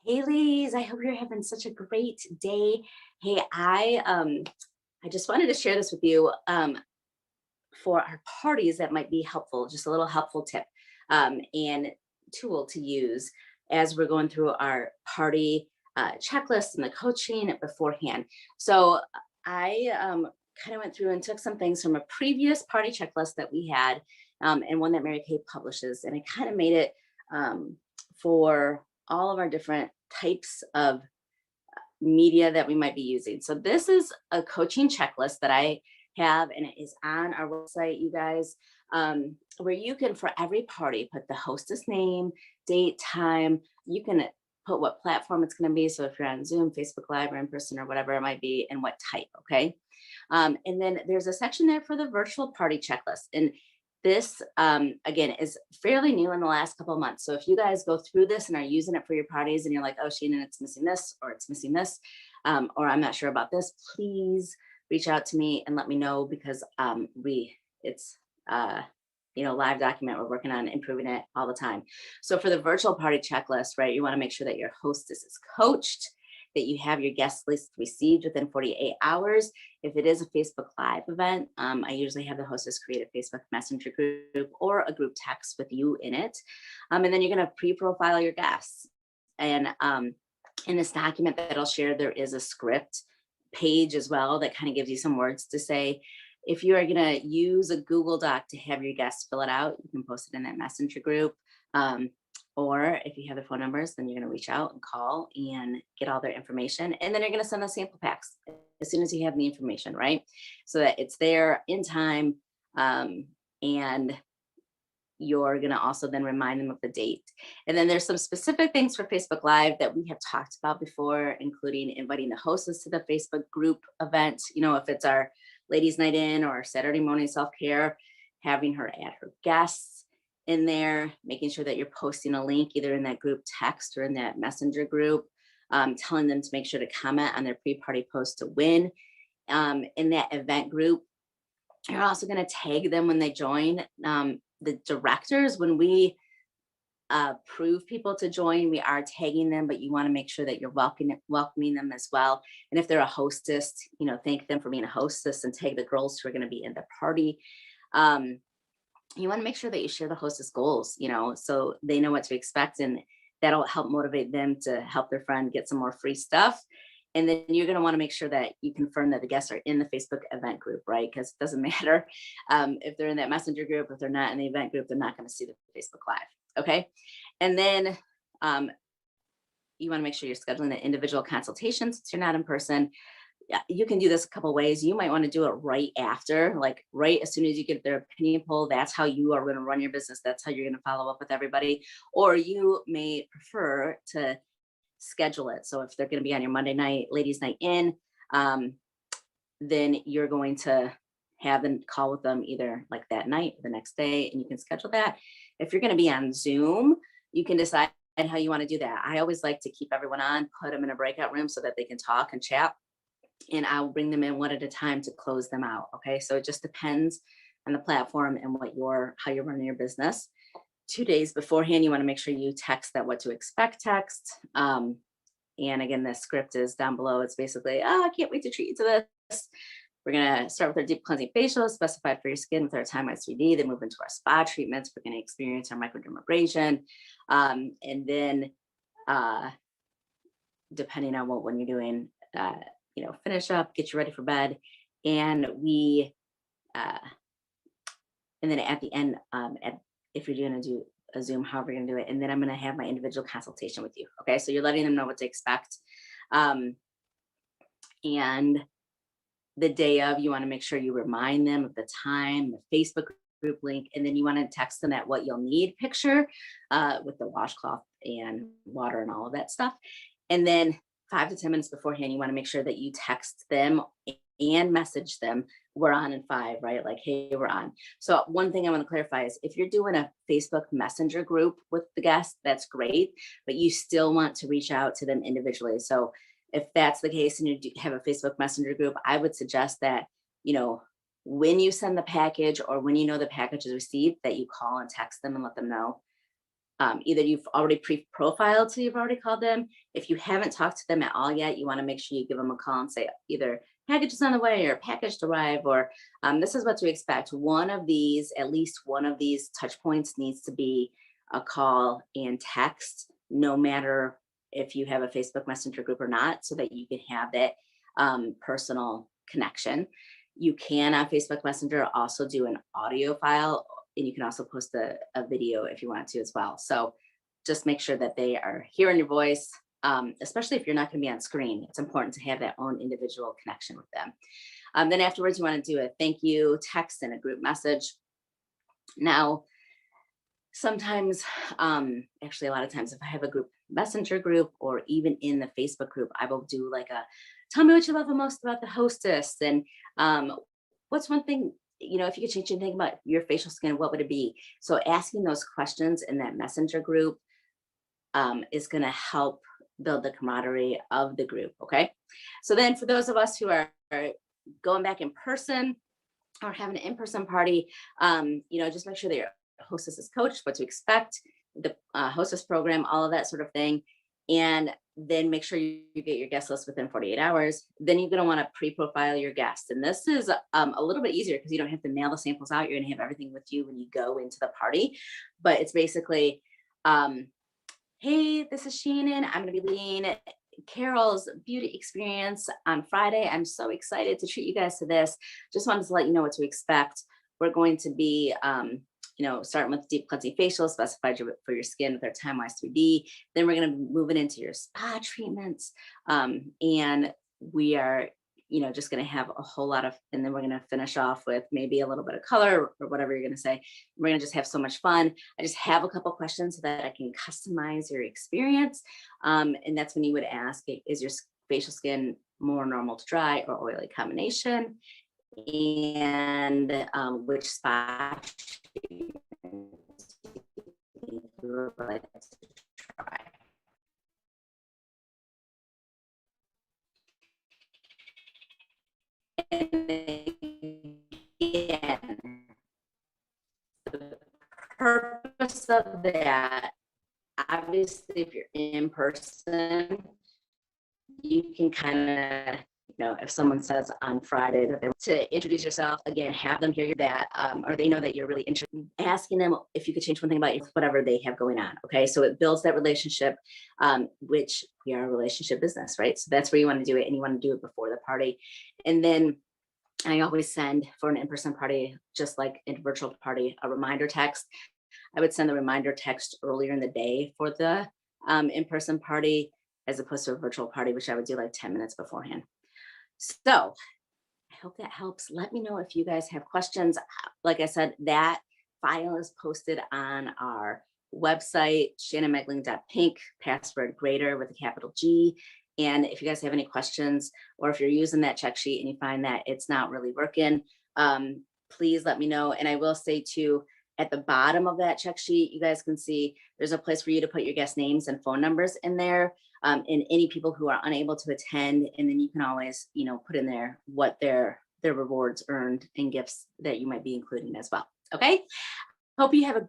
Hey ladies, I hope you're having such a great day. Hey, I just wanted to share this with you for our parties that might be helpful, just a little helpful tip and tool to use as we're going through our party checklist and the coaching beforehand. So I kind of went through and took some things from a previous party checklist that we had and one that Mary Kay publishes, and I kind of made it for all of our different types of media that we might be using. So this is a coaching checklist that I have, and it is on our website, you guys, where you can, for every party, put the hostess name, date, time. You can put what platform it's going to be. So if you're on Zoom, Facebook Live, or in person, or whatever it might be, and what type. Okay. And then there's a section there for the virtual party checklist. And this, again, is fairly new in the last couple of months. So if you guys go through this and are using it for your parties and you're like, oh, Sheena, it's missing this, or it's missing this, or I'm not sure about this, please reach out to me and let me know, because it's, live document. We're working on improving it all the time. So for the virtual party checklist, right, you want to make sure that your hostess is coached, that you have your guest list received within 48 hours. If it is a Facebook Live event, I usually have the hostess create a Facebook Messenger group or a group text with you in it. And then you're going to pre-profile your guests. And in this document that I'll share, there is a script page as well that kind of gives you some words to say. If you are going to use a Google Doc to have your guests fill it out, you can post it in that Messenger group. Or if you have their phone numbers, then you're going to reach out and call and get all their information. And then you're going to send the sample packs as soon as you have the information, right? So that it's there in time. And you're going to also then remind them of the date. And then there's some specific things for Facebook Live that we have talked about before, including inviting the hostess to the Facebook group event. If it's our ladies' night in or Saturday morning self-care, having her add her guests in there, making sure that you're posting a link either in that group text or in that messenger group, telling them to make sure to comment on their pre-party post to win. In that event group, you're also going to tag them when they join. The directors, when we approve people to join, we are tagging them, but you want to make sure that you're welcoming them as well. And if they're a hostess, thank them for being a hostess and tag the girls who are going to be in the party. You want to make sure that you share the hostess goals, so they know what to expect, and that'll help motivate them to help their friend get some more free stuff. And then you're going to want to make sure that you confirm that the guests are in the Facebook event group, right? Because it doesn't matter if they're in that messenger group, if they're not in the event group, they're not going to see the Facebook Live. Okay. And then you want to make sure you're scheduling the individual consultations since you're not in person. You can do this a couple ways. You might want to do it right after, like right as soon as you get their opinion poll. That's how you are going to run your business. That's how you're going to follow up with everybody. Or you may prefer to schedule it. So if they're going to be on your Monday night, ladies' night in, then you're going to have them call with them either like that night or the next day, and you can schedule that. If you're going to be on Zoom, you can decide how you want to do that. I always like to keep everyone on, put them in a breakout room so that they can talk and chat, and I'll bring them in one at a time to close them out. Okay. So it just depends on the platform and how you're running your business. 2 days beforehand, you want to make sure you text that what to expect text. And again, the script is down below. It's basically, I can't wait to treat you to this. We're going to start with our deep cleansing facial specified for your skin with our Time Wise 3D, then move into our spa treatments. We're going to experience our microdermabrasion. And then depending on what one you're doing, finish up, get you ready for bed. And and then at the end, if you're going to do a Zoom, however you're going to do it, and then I'm going to have my individual consultation with you. Okay. So you're letting them know what to expect. And the day of, you want to make sure you remind them of the time, the Facebook group link, and then you want to text them that what you'll need picture with the washcloth and water and all of that stuff. And then 5 to 10 minutes beforehand, you want to make sure that you text them and message them, we're on in 5, right? Like, hey, we're on. So one thing I want to clarify is if you're doing a Facebook Messenger group with the guests, that's great, but you still want to reach out to them individually. So if that's the case and you do have a Facebook Messenger group, I would suggest that, when you send the package or when you know the package is received, that you call and text them and let them know Either you've already pre-profiled, so you've already called them. If you haven't talked to them at all yet, you want to make sure you give them a call and say either package is on the way or package to arrive, or this is what to expect. One of these, at least one of these touch points needs to be a call and text, no matter if you have a Facebook Messenger group or not, so that you can have that personal connection. You can on Facebook Messenger also do an audio file, and you can also post a video if you want to as well. So just make sure that they are hearing your voice, especially if you're not going to be on screen. It's important to have that own individual connection with them. Then afterwards, you want to do a thank you text and a group message. Now, sometimes, actually a lot of times, if I have a group messenger group or even in the Facebook group, I will do like a tell me what you love the most about the hostess, and what's one thing, if you could change anything about your facial skin, what would it be? So asking those questions in that messenger group is going to help build the camaraderie of the group. Okay. So then for those of us who are going back in person or having an in-person party, just make sure that your hostess is coached, what to expect, the hostess program, all of that sort of thing. And then make sure you get your guest list within 48 hours. Then you're going to want to pre-profile your guests. And this is a little bit easier because you don't have to mail the samples out. You're going to have everything with you when you go into the party. But it's basically, hey, this is Shannon. I'm going to be leading Carol's beauty experience on Friday. I'm so excited to treat you guys to this. Just wanted to let you know what to expect. We're going to be starting with deep cleansing facial specified for your skin with our Time-Wise 3D. Then we're going to be moving into your spa treatments. And we are, just going to have a whole lot of, and then we're going to finish off with maybe a little bit of color or whatever you're going to say. We're going to just have so much fun. I just have a couple questions so that I can customize your experience. And that's when you would ask, is your facial skin more normal to dry or oily combination? And which spot you would like to try. And again, the purpose of that, obviously, if you're in person, you can kind of, if someone says on Friday that they want to introduce yourself, again, have them hear that, or they know that you're really interested in asking them if you could change one thing about whatever they have going on. Okay. So it builds that relationship, which we are a relationship business, right? So that's where you want to do it, and you want to do it before the party. And then I always send for an in-person party, just like a virtual party, a reminder text. I would send the reminder text earlier in the day for the in-person party, as opposed to a virtual party, which I would do like 10 minutes beforehand. So I hope that helps. Let me know if you guys have questions. Like I said, that file is posted on our website, shannonmegling.pink, password greater with a capital G. And if you guys have any questions, or if you're using that check sheet and you find that it's not really working, please let me know. And I will say too, at the bottom of that check sheet, you guys can see there's a place for you to put your guest names and phone numbers in there, and any people who are unable to attend. And then you can always, put in there what their rewards earned and gifts that you might be including as well. Okay. Hope you have a